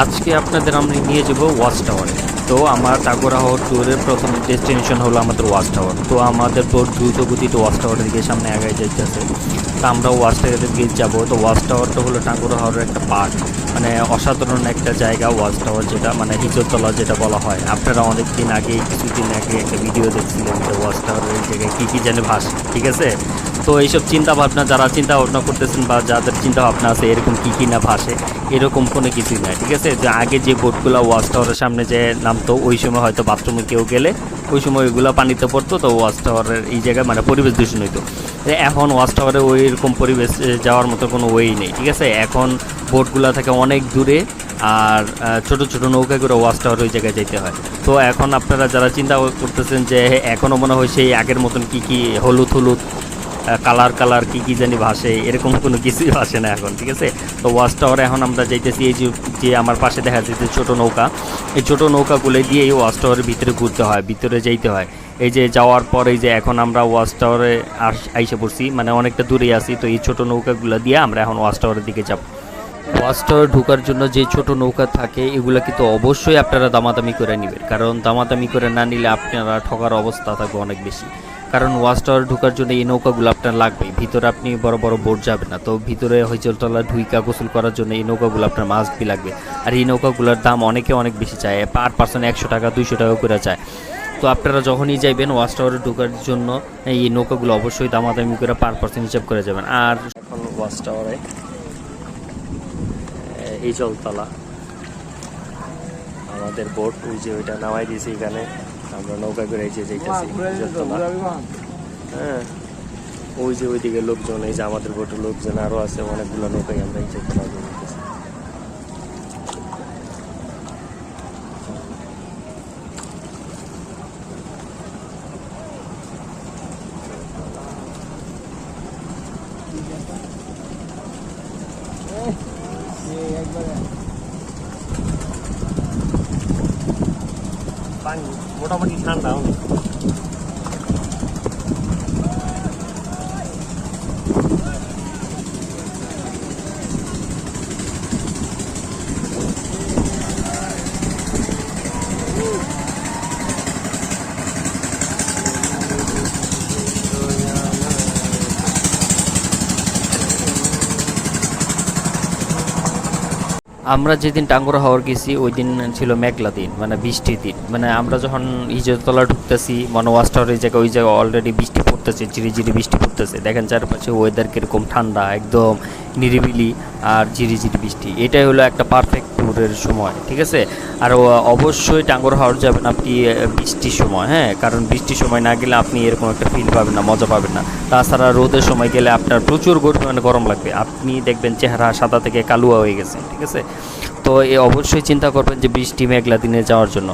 আজকে আপনাদের আমরা নিয়ে যাব ওয়াচ টাওয়ারে। তো আমার টাঙ্গুয়ার হাওর ট্যুরের প্রথম ডেস্টিনেশন হলো আমাদের ওয়াচ টাওয়ার। তো আমাদের বোট দ্রুত গতিতে ওয়াচ টাওয়ারের দিকে সামনে আগায় যাইতেছে। তো আমরা ওয়াচ টাওয়ারের দিকে যাবো। তো ওয়াচ টাওয়ারটা হলো টাঙ্গুয়ার হাওরের একটা পার্ট, মানে অসাধারণ একটা জায়গা ওয়াচ টাওয়ার, যেটা মানে হিজরতলা যেটা বলা হয়। আপনারা অনেক দিন আগে, কিছুদিন আগে একটা ভিডিও দেখছিলেন যে ওয়াচ টাওয়ারের এই জায়গায় কী কী জানে ভাসে, ঠিক আছে? তো এইসব চিন্তাভাবনা যারা চিন্তা ভাবনা করতেছেন বা যাদের চিন্তা ভাবনা আছে এরকম কী কী না ভাসে, এরকম কোনো কিছুই নাই, ঠিক আছে? যে আগে যে বোটগুলো ওয়াচ টাওয়ারের সামনে যে নামতো, ওই সময় হয়তো বাথরুমে কেউ গেলে ওই সময় ওইগুলো পানিতে পড়তো, তো ওয়াচ টাওয়ারের এই জায়গায় মানে পরিবেশ দূষণ হইতো। এখন ওয়াচ টাওয়ারে ওই রকম পরিবেশ যাওয়ার মতো কোনো ওয়েই নেই, ঠিক আছে? এখন বোটগুলো থেকে অনেক দূরে, আর ছোট ছোট নৌকায় করে ওয়াচ টাওয়ার ওই জায়গায় যেতে হয়। তো এখন আপনারা যারা চিন্তা করতেছেন যে এখনও মনে হয় সেই আগের মতন কী কী হলুদ হলুদ কালার কালার কী কী জানি ভাসে, এরকম কোনো কিছুই ভাসে না এখন, ঠিক আছে? তো ওয়াচ টাওয়ারে এখন আমরা যাইতেছি। এই যে আমার পাশে দেখা যাচ্ছে ছোটো নৌকা, এই ছোটো নৌকাগুলো দিয়ে এই ওয়াচ টাওয়ারের ভিতরে ঘুরতে হয়, ভিতরে যাইতে হয়। এই যে যাওয়ার পর এই যে এখন আমরা ওয়াচ টাওয়ারে আইসে পড়ছি, মানে অনেকটা দূরেই আসি। তো এই ছোটো নৌকাগুলো দিয়ে আমরা এখন ওয়াচ টাওয়ারের দিকে যাব। ওয়াচ টাওয়ার ঢোকার জন্য যে ছোট নৌকা থাকে, এগুলো কিন্তু অবশ্যই আপনারা দামাদামি করে নেবেন, কারণ দামাদামি করে না নিলে আপনারা ঠকার অবস্থা থাকবে অনেক বেশি। কারণ ওয়াচ টাওয়ার ঢোকার জন্য এই নৌকাগুলো আপনার লাগবেই। ভিতরে আপনি বড় বড় বোট যাবে না, তো ভিতরে হইচলতলা ঢুইকা গোসল করার জন্য এই নৌকাগুলো আপনার মাস্ট বি লাগবে। আর এই নৌকাগুলোর দাম অনেক বেশি চায়, পার পার্সন 100 টাকা 200 টাকা করে চায়। তো আপনারা যখনই যাইবেন ওয়াচ টাওয়ারে ঢোকার জন্য এই নৌকাগুলো অবশ্যই দামাদামি করে পার পার্সন হিসাব করে যাবেন। আর এখন ওয়াচ টাওয়ারে এই জলতলা আমাদের বোট, ওই যে ওইটা নামাই দিয়েছি, এখানে আমরা নৌকা করে এই যে যাইতেছি জলতলা। হ্যাঁ, ওই যে ওইদিকে লোকজন, এই যে আমাদের বোটের লোকজন আরও আছে, অনেকগুলো নৌকাই আমরা এই জলতলা দিয়ে যাইতেছি। পানি মোটামুটি ঠান্ডা অনেক। আমরা যেদিন টাঙ্গুয়ার হাওর গেছি ওই দিন ছিল মেঘলা দিন, মানে বৃষ্টির দিন। মানে আমরা যখন হিজরতলা ঢুকতেছি, মানে ওয়াচ টাওয়ার এই জায়গায়, ওই জায়গায় অলরেডি বৃষ্টি পড়তেছে, ঝিরিঝিরি বৃষ্টি পড়তেছে। দেখেন চারপাশে ওয়েদার কীরকম ঠান্ডা, একদম নিরিবিলি আর ঝিরিঝিরি বৃষ্টি। এটাই হলো একটা পারফেক্ট ট্যুরের সময়, ঠিক আছে? আর অবশ্যই টাঙ্গুয়ার হাওর যাবেন আপনি বৃষ্টির সময়, হ্যাঁ, কারণ বৃষ্টির সময় না গেলে আপনি এরকম একটা ফিল পাবেন না, মজা পাবেন না। তাছাড়া রোদের সময় গেলে আপনার প্রচুর পরিমাণে গরম লাগবে, আপনি দেখবেন চেহারা সাদা থেকে কালুয়া হয়ে গেছে, ঠিক আছে? তো অবশ্যই চিন্তা করবেন যে বৃষ্টি মেঘলা দিনে যাওয়ার জন্য।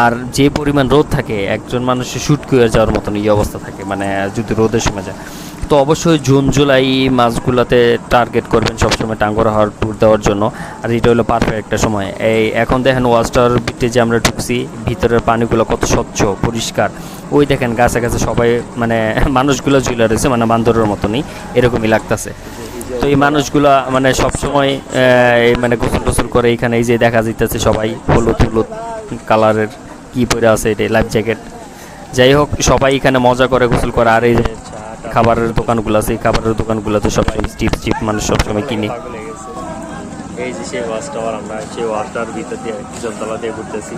আর যে পরিমাণ রোদ থাকে, একজন মানুষের শুট করে যাওয়ার মতন এই অবস্থা থাকে, মানে যদি রোদের সময় যায়। তো অবশ্যই জুন জুলাই মাসগুলোতে টার্গেট করবেন সবসময় টাঙ্গুয়ার হাওর ট্যুর দেওয়ার জন্য। আর এটা হলো পারফেক্ট একটা সময়। এই এখন দেখেন ওয়াচ টাওয়ার ভিতরে যে আমরা ঢুকছি, ভিতরের পানিগুলো কত স্বচ্ছ পরিষ্কার। ওই দেখেন গাছে গাছে সবাই, মানে মানুষগুলো ঝুলে রয়েছে, মানে বান্দরের মতনই এরকমই লাগতেছে। তো এই মানুষগুলো মানে সবসময় মানে গোসল টোসল করে এখানে, এই যে দেখা যাইতেছে সবাই হলুদ হলুদ কালারের কি পরে আছে, এটা লাইফ জ্যাকেট। যাই হোক, সবাই এখানে মজা করে গোসল করে। আর এই যে খাবারের দোকানগুলো আছে, এই খাবারের দোকানগুলো তো সবসময় চিপ মানুষ সবসময় কিনে। এই যে সেই ওয়াচ টাওয়ার, আমরা সেই ওয়াচ টাওয়ার ভিতর দিয়ে জলতলা দিয়ে ঘুরতেছি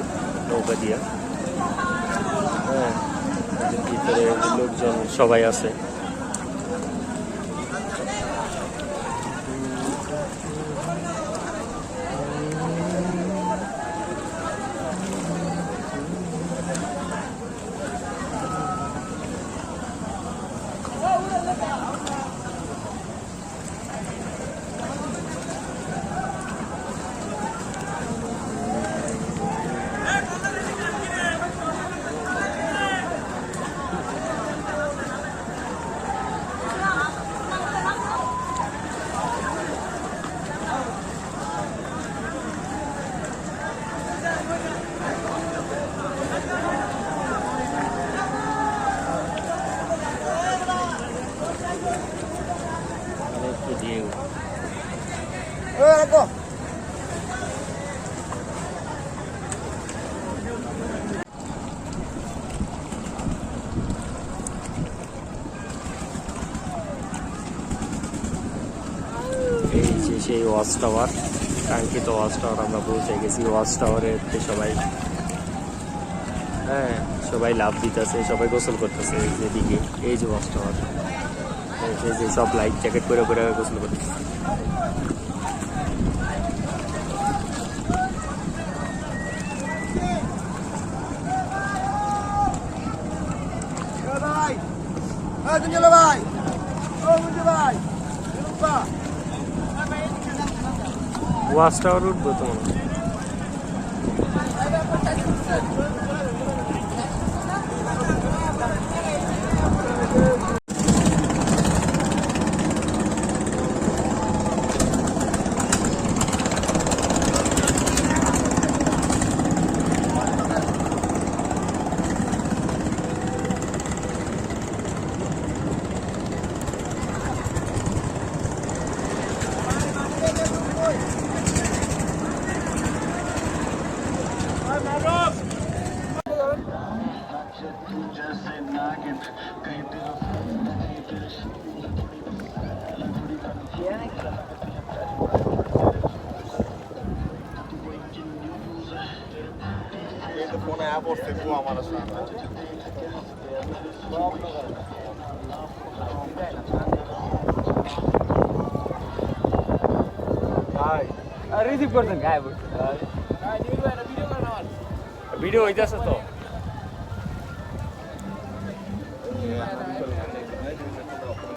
নৌকা দিয়ে। হ্যাঁ, ভিতরে লোকজন সবাই আছে। সেই ওয়াচ টাওয়ার, কাঙ্ক্ষিত ওয়াচ টাওয়ার আমরা পৌঁছে গেছি। ওয়াচ টাওয়ারে সবাই হ্যাঁ সবাই লাভ দিতেছে, সবাই গোসল করতেছে। যেদিকে এই যে ওয়াচ টাওয়ার, এই যে সব লাইফ জ্যাকেট করে করে গোসল করতেছে। ওয়াচ টাওয়ার উঠবো তো মনে হয়। ফোনে অ্যাপ পড়ছে তো আমার সামনে ভাই রিসিভ করছেন গায়ে ভিডিও হইতেছে তো